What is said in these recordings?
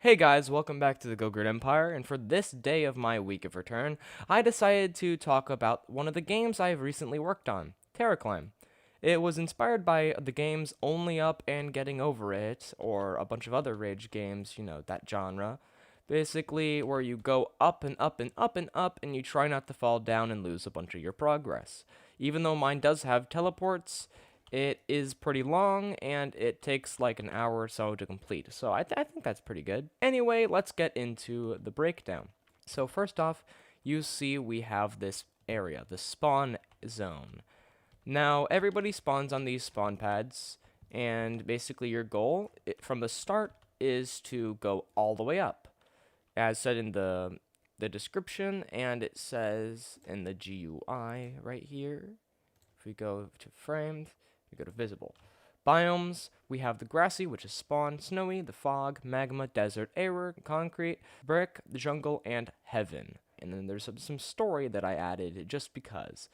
Hey guys, welcome back to the Gogurte Empire, and for this day of my week of return, I decided to talk about one of the games I've recently worked on, Terra Climb. It was inspired by the games Only Up and Getting Over It, or a bunch of other rage games, that genre. Basically, where you go up and up and up and up, and you try not to fall down and lose a bunch of your progress. Even though mine does have teleports, it is pretty long, and it takes like an hour or so to complete. So I think that's pretty good. Anyway, let's get into the breakdown. So first off, you see we have this area, the spawn zone. Now, everybody spawns on these spawn pads, and basically your goal from the start is to go all the way up. As said in the description, and it says in the GUI right here. If we go to framed, we go to visible. Biomes, we have the grassy, which is spawn, snowy, the fog, magma, desert, air, concrete, brick, the jungle, and heaven. And then there's some story that I added just because.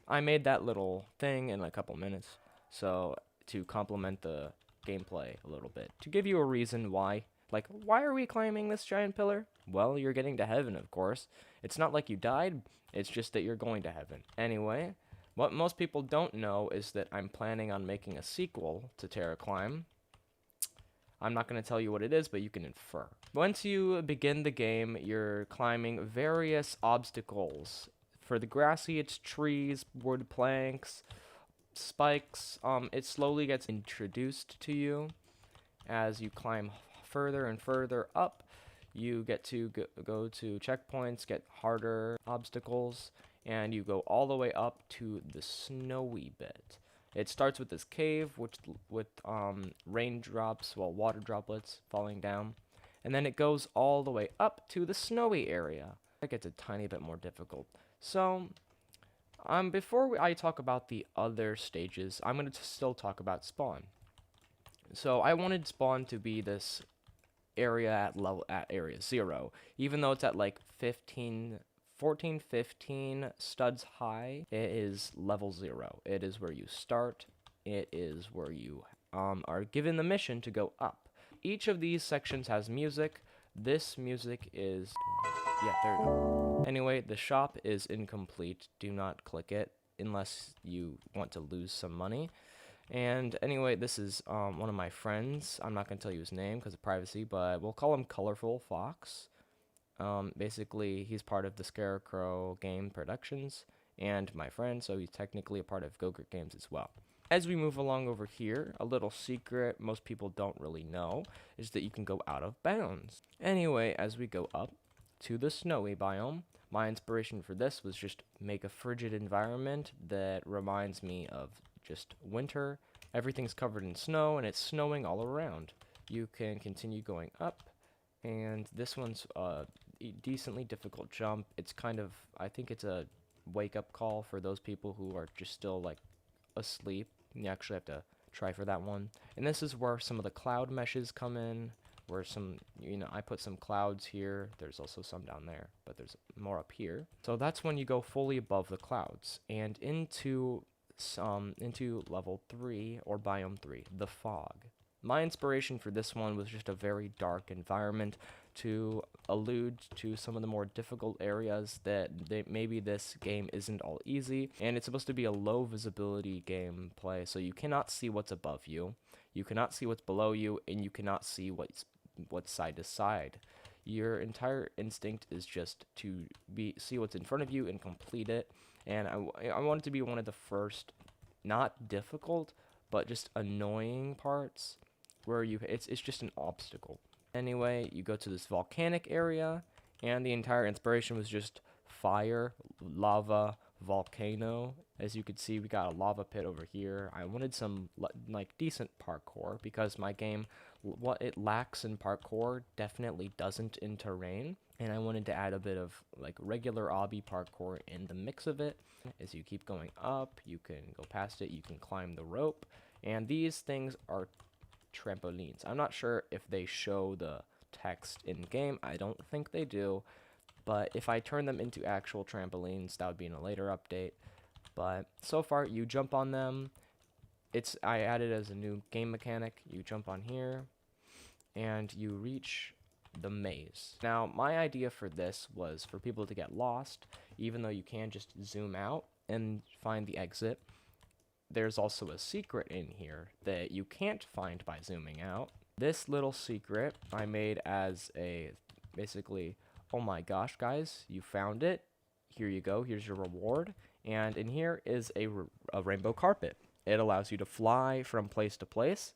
I made that little thing in a couple minutes, so to complement the gameplay a little bit. To give you a reason why. Like, why are we climbing this giant pillar? Well, you're getting to heaven, of course. It's not like you died, it's just that you're going to heaven. Anyway, what most people don't know is that I'm planning on making a sequel to Terra Climb. I'm not going to tell you what it is, but you can infer. Once you begin the game, you're climbing various obstacles. For the grassy, it's trees, wood planks, spikes. It slowly gets introduced to you as you climb further and further up. You get to go to checkpoints, get harder obstacles, and you go all the way up to the snowy bit. It starts with this cave, with raindrops, water droplets falling down, and then it goes all the way up to the snowy area. It gets a tiny bit more difficult. So, before I talk about the other stages, I'm going to still talk about spawn. So I wanted spawn to be this area at area 0, even though it's at like 14, 15 studs high. It is level 0. It is where you start. It is where you are given the mission to go up. Each of these sections has music. This music is there we go. Anyway, the shop is incomplete. Do not click it unless you want to lose some money. And anyway, this is one of my friends. I'm not going to tell you his name because of privacy, but we'll call him Colorful Fox. Basically, he's part of the Scarecrow Game Productions and my friend, so he's technically a part of Gogurte Games as well. As we move along over here, a little secret most people don't really know is that you can go out of bounds. Anyway, as we go up to the snowy biome, my inspiration for this was just make a frigid environment that reminds me of just winter. Everything's covered in snow, and it's snowing all around. You can continue going up, and this one's a decently difficult jump. It's kind of, I think it's a wake-up call for those people who are just still, like, asleep. You actually have to try for that one. And this is where some of the cloud meshes come in, where I put some clouds here. There's also some down there, but there's more up here. So that's when you go fully above the clouds and into level 3 or biome 3, the fog. My inspiration for this one was just a very dark environment to allude to some of the more difficult areas that maybe this game isn't all easy, and it's supposed to be a low visibility gameplay, so you cannot see what's above you, you cannot see what's below you, and you cannot see what's side to side. Your entire instinct is just to see what's in front of you and complete it. And I want it to be one of the first, not difficult, but just annoying parts where it's just an obstacle. Anyway, you go to this volcanic area, and the entire inspiration was just fire, lava, volcano. As you can see, we got a lava pit over here. I wanted some like decent parkour because my game, what it lacks in parkour definitely doesn't in terrain, and I wanted to add a bit of like regular obby parkour in the mix of it. As you keep going up, you can go past it, you can climb the rope, and these things are trampolines. I'm not sure if they show the text in game. I don't think they do, but if I turn them into actual trampolines, that would be in a later update. But so far, you jump on them. I added as a new game mechanic. You jump on here, and you reach the maze. Now, my idea for this was for people to get lost, even though you can just zoom out and find the exit. There's also a secret in here that you can't find by zooming out. This little secret I made as a, basically, oh my gosh, guys, you found it. Here you go, here's your reward. And in here is a rainbow carpet. It allows you to fly from place to place,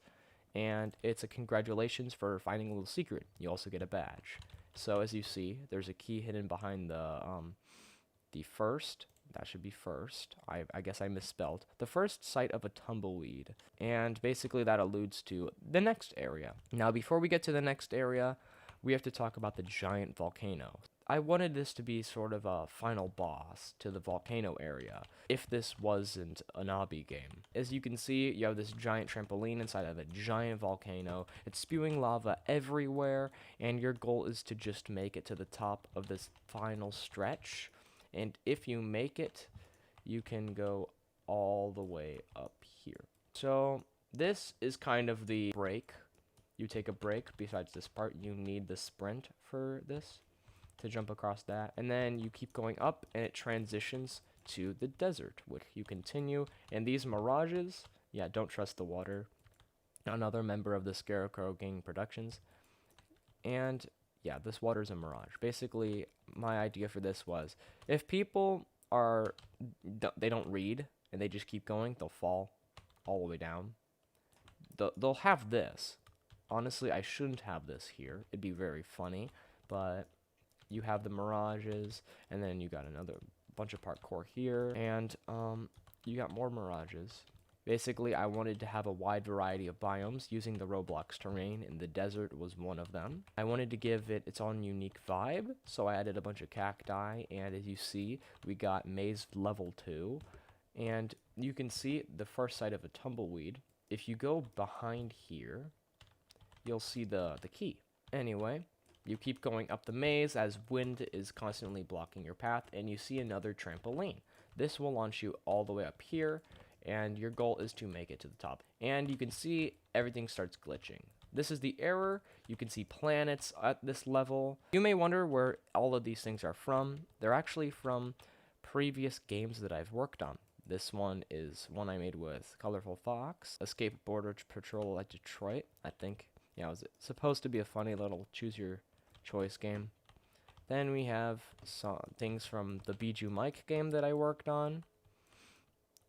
and it's a congratulations for finding a little secret. You also get a badge. So as you see, there's a key hidden behind the first, that should be first, I guess I misspelled, the first site of a tumbleweed. And basically that alludes to the next area. Now before we get to the next area, we have to talk about the giant volcano. I wanted this to be sort of a final boss to the volcano area, if this wasn't an obby game. As you can see, you have this giant trampoline inside of a giant volcano. It's spewing lava everywhere, and your goal is to just make it to the top of this final stretch. And if you make it, you can go all the way up here. So this is kind of the break. You take a break. Besides this part, you need the sprint for this to jump across that, and then you keep going up and it transitions to the desert, which you continue. And these mirages, yeah, don't trust the water. Another member of the Scarecrow Gang Productions. And yeah, this water is a mirage. Basically, my idea for this was, if people they don't read and they just keep going, they'll fall all the way down. They'll have this. Honestly, I shouldn't have this here. It'd be very funny, but you have the mirages, and then you got another bunch of parkour here, and you got more mirages. Basically, I wanted to have a wide variety of biomes using the Roblox terrain, and the desert was one of them. I wanted to give it its own unique vibe, so I added a bunch of cacti, and as you see, we got maze level 2, and you can see the first site of a tumbleweed. If you go behind here, you'll see the key. Anyway, you keep going up the maze as wind is constantly blocking your path, and you see another trampoline. This will launch you all the way up here, and your goal is to make it to the top. And you can see everything starts glitching. This is the error. You can see planets at this level. You may wonder where all of these things are from. They're actually from previous games that I've worked on. This one is one I made with Colorful Fox, Escape Border Patrol at Detroit, I think. Yeah, it was supposed to be a funny little choose your choice game. Then we have some things from the Bijou Mike game that I worked on.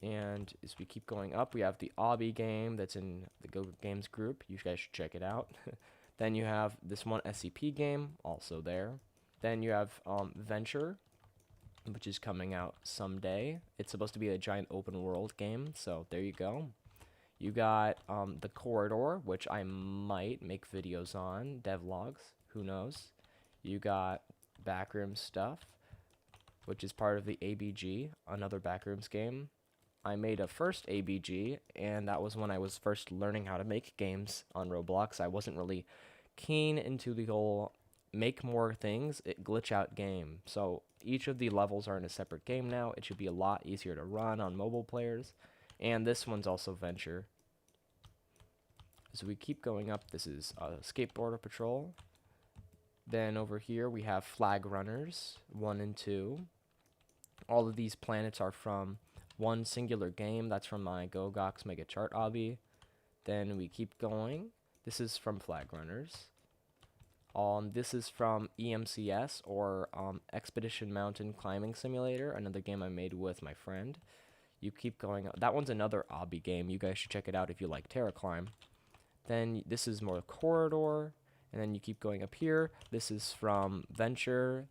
And as we keep going up, we have the Obby game that's in the Gogurte Games group. You guys should check it out. Then you have this one SCP game, also there. Then you have Venture, which is coming out someday. It's supposed to be a giant open world game, so there you go. You got the Corridor, which I might make videos on, devlogs, who knows. You got Backrooms stuff, which is part of the ABG, another Backrooms game. I made a first ABG, and that was when I was first learning how to make games on Roblox. I wasn't really keen into the whole make more things, glitch out game. So each of the levels are in a separate game now. It should be a lot easier to run on mobile players. And this one's also Venture. As we keep going up, this is Skateboarder Patrol. Then over here we have Flag Runners 1 and 2. All of these planets are from one singular game. That's from my GoGox Mega Chart obby. Then we keep going. This is from Flag Runners. This is from EMCS, or Expedition Mountain Climbing Simulator, another game I made with my friend. You keep going. That one's another obby game. You guys should check it out if you like Terra Climb. Then this is more Corridor, and then you keep going up here. This is from Venture.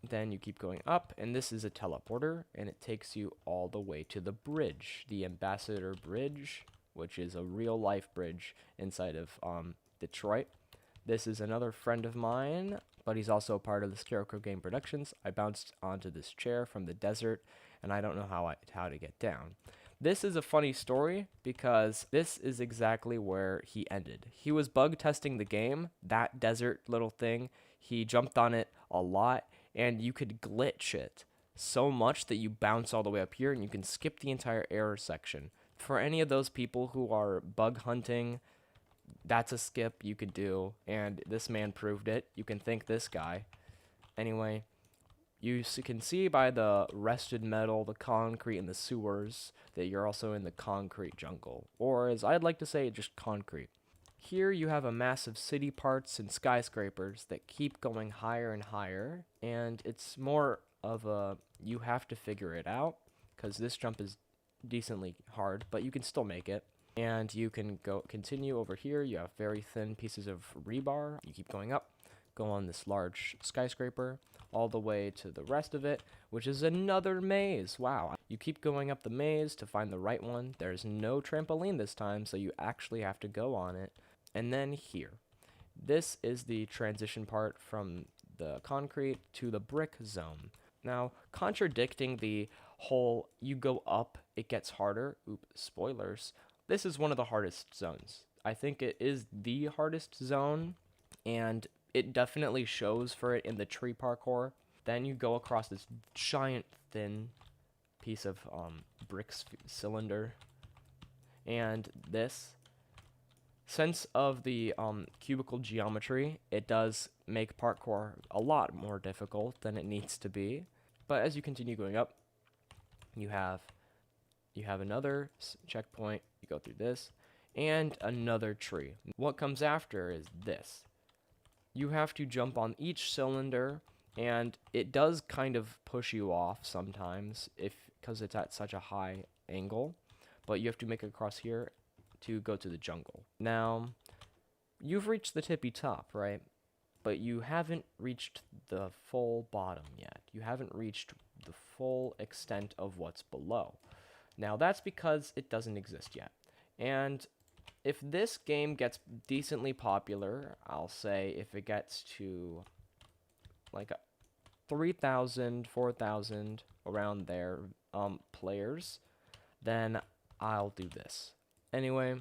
Then you keep going up, and this is a teleporter, and it takes you all the way to the bridge, the Ambassador Bridge, which is a real-life bridge inside of Detroit. This is another friend of mine, but he's also a part of the Scarecrow Game Productions. I bounced onto this chair from the desert, and I don't know how to get down. This is a funny story because this is exactly where he ended. He was bug testing the game, that desert little thing. He jumped on it a lot, and you could glitch it so much that you bounce all the way up here, and you can skip the entire error section. For any of those people who are bug hunting That's a skip you could do, and this man proved it. You can thank this guy. Anyway, you can see by the rusted metal, the concrete, and the sewers that you're also in the concrete jungle. Or, as I'd like to say, just concrete. Here you have a massive city parts and skyscrapers that keep going higher and higher, and it's more of a you have to figure it out, because this jump is decently hard, but you can still make it. And you can continue over here. You have very thin pieces of rebar. You keep going up, go on this large skyscraper, all the way to the rest of it, which is another maze. Wow. You keep going up the maze to find the right one. There's no trampoline this time, so you actually have to go on it. And then here. This is the transition part from the concrete to the brick zone. Now, contradicting the whole you go up, it gets harder. Oops, spoilers. This is one of the hardest zones. I think it is the hardest zone, and it definitely shows for it in the tree parkour. Then you go across this giant thin piece of brick cylinder, and this, since of the cubical geometry, it does make parkour a lot more difficult than it needs to be. But as you continue going up, you have another checkpoint. You go through this and another tree. What comes after is this. You have to jump on each cylinder, and it does kind of push you off sometimes because it's at such a high angle, but you have to make it across here to go to the jungle. Now, you've reached the tippy top, right? But you haven't reached the full bottom yet. You haven't reached the full extent of what's below. Now, that's because it doesn't exist yet. And if this game gets decently popular, I'll say if it gets to like 3,000, 4,000, around there, players, then I'll do this. Anyway,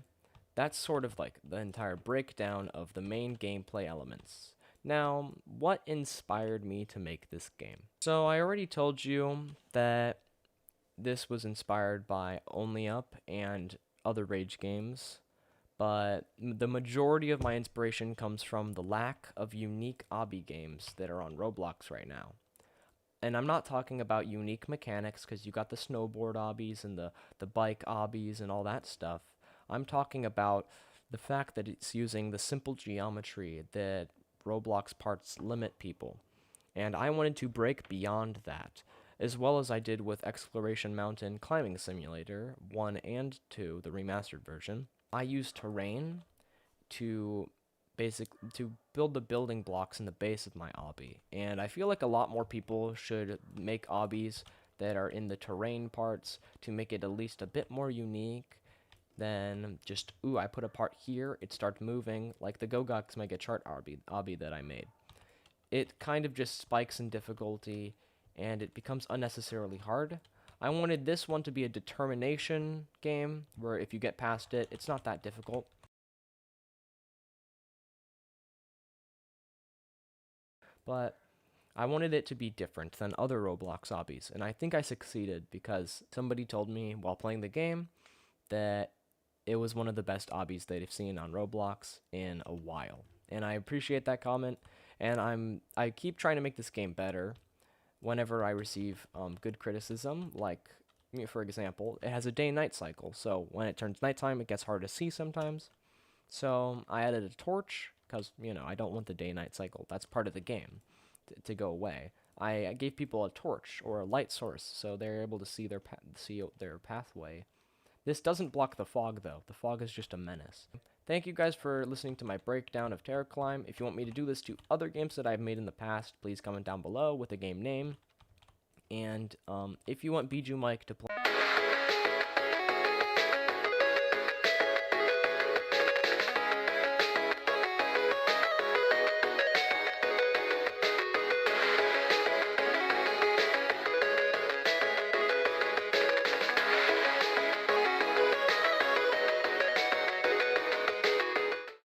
that's sort of like the entire breakdown of the main gameplay elements. Now, what inspired me to make this game? So I already told you that this was inspired by Only Up and other Rage games, but the majority of my inspiration comes from the lack of unique obby games that are on Roblox right now. And I'm not talking about unique mechanics, because you got the snowboard obbies and the bike obbies and all that stuff. I'm talking about the fact that it's using the simple geometry that Roblox parts limit people. And I wanted to break beyond that, as well as I did with Exploration Mountain Climbing Simulator 1 and 2, the remastered version. I used terrain to build the building blocks in the base of my obby. And I feel like a lot more people should make obbies that are in the terrain parts to make it at least a bit more unique than just, ooh, I put a part here, it starts moving, like the Gogurte Mega Chart obby that I made. It kind of just spikes in difficulty, and it becomes unnecessarily hard. I wanted this one to be a determination game, where if you get past it, it's not that difficult. But I wanted it to be different than other Roblox obbies, and I think I succeeded, because somebody told me while playing the game that it was one of the best obbies they've seen on Roblox in a while. And I appreciate that comment, and I keep trying to make this game better whenever I receive good criticism. Like, for example, it has a day-night cycle, so when it turns nighttime, it gets hard to see sometimes. So I added a torch, because, I don't want the day-night cycle. That's part of the game, to go away. I gave people a torch or a light source, so they're able to see their pathway. This doesn't block the fog, though. The fog is just a menace. Thank you guys for listening to my breakdown of Terra Climb. If you want me to do this to other games that I've made in the past, please comment down below with a game name. And if you want Bijou Mike to play...